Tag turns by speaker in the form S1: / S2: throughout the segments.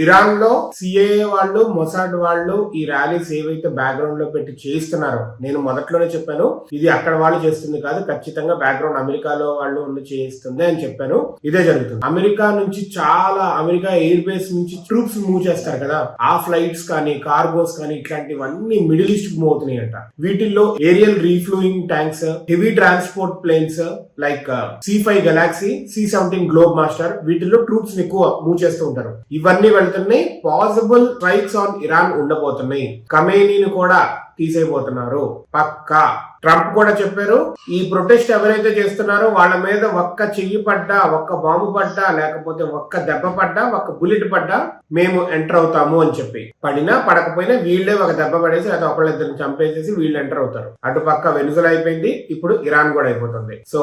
S1: Iran లో CAA వాళ్ళు, Mossad వాళ్ళు ఈ ర్యాలీస్ ఏవైతే బ్యాక్గ్రౌండ్ లో పెట్టి చేయిస్తున్నారో, నేను మొదట్లోనే చెప్పాను ఇది అక్కడ వాళ్ళు చేస్తుంది కాదు, ఖచ్చితంగా బ్యాక్గ్రౌండ్ అమెరికాలో వాళ్ళు ఉండి చేయిస్తుంది అని చెప్పాను. ఇదే జరుగుతుంది. అమెరికా నుంచి అమెరికా ఎయిర్ బేస్ నుంచి ట్రూప్స్ మూవ్ చేస్తారు కదా, ఆ ఫ్లైట్స్ కానీ కార్గోస్ కానీ ఇట్లాంటివన్నీ మిడిల్ ఈస్ట్ కు మూవ్ అవుతున్నాయి అంట. వీటిల్లో aerial refueling tanks, heavy transport planes like C5 galaxy, C-17 globe master, వీటిల్లో ట్రూప్స్ ఎక్కువ మూవ్ చేస్తూ ఉంటారు. ఇవన్నీ వెళ్తున్నాయి. పాసిబుల్ స్ట్రైక్స్ ఆన్ ఇరాన్ ఉండబోతున్నాయి. ఖమేనీని కూడా తీసేయబోతున్నారు పక్కా. ట్రంప్ కూడా చెప్పారు, ఈ ప్రొటెస్ట్ ఎవరైతే చేస్తున్నారో వాళ్ళ మీద ఒక్క చెయ్యి పడ్డా, ఒక్క బాంబు పడ్డా, లేకపోతే ఒక్క దెబ్బ పడ్డా, ఒక్క బుల్లెట్ పడ్డా మేము ఎంటర్ అవుతాము అని చెప్పి. పడినా పడకపోయినా వీళ్ళే ఒక దెబ్బ పడేసి లేదా ఒకళ్ళిద్దరిని చంపేసేసి వీళ్ళు ఎంటర్ అవుతారు. అటు పక్క వెనుజులా అయిపోయింది, ఇప్పుడు ఇరాన్ కూడా అయిపోతుంది. So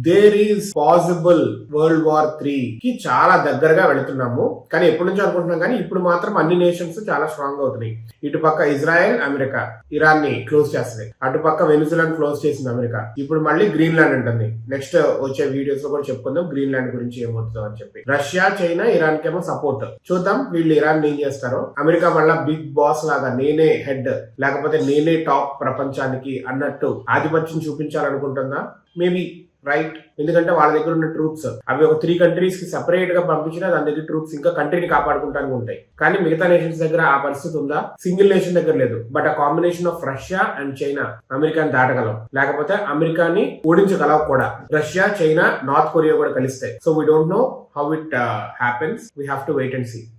S1: there is possible world war 3 కి చాలా దగ్గరగా వెళుతున్నాము. కానీ ఎప్పటి నుంచి అనుకుంటున్నాం, కానీ ఇప్పుడు మాత్రం అన్ని నేషన్స్ చాలా స్ట్రాంగ్ అవుతున్నాయి. ఇటు పక్క ఇజ్రాయెల్, అమెరికా ఇరాన్ ని క్లోజ్ చేస్తుంది. అటు పక్క వెనుజులా క్లోజ్ చేసింది అమెరికా. ఇప్పుడు మళ్ళీ గ్రీన్లాండ్ ఉంటుంది. నెక్స్ట్ వచ్చే వీడియోస్ లో కూడా చెప్పుకుందాం గ్రీన్లాండ్ గురించి ఏమవుతుందో అని చెప్పి. రష్యా, చైనా ఇరాన్ కేమో సపోర్ట్. చూద్దాం వీళ్ళు ఇరాన్ ఏం చేస్తారో. అమెరికా మళ్ళా బిగ్ బాస్ లాగా నేనే హెడ్, లేకపోతే నేనే టాప్ ప్రపంచానికి అన్నట్టు ఆధిపత్యం చూపించాలనుకుంటుందా? Maybe right. ఎందుకంటే వాళ్ళ దగ్గర ఉన్న ట్రూప్స్ అవి ఒక 3 కంట్రీస్ కి సెపరేట్ గా పంపించినా దాని దగ్గర ట్రూప్స్ ఇంకా కంట్రీని కాపాడుకుంటానికి ఉంటాయి. కానీ మిగతా నేషన్స్ దగ్గర ఆ పరిస్థితి ఉందా? సింగిల్ నేషన్ దగ్గర లేదు. బట్ ఆ combination of Russia and China అమెరికాని దాటగలం, లేకపోతే అమెరికాని ఓడించగలవు కూడా. రష్యా, చైనా, నార్త్ కొరియా కూడా కలిస్తాయి. So we don't know how it happens. We have to wait and see.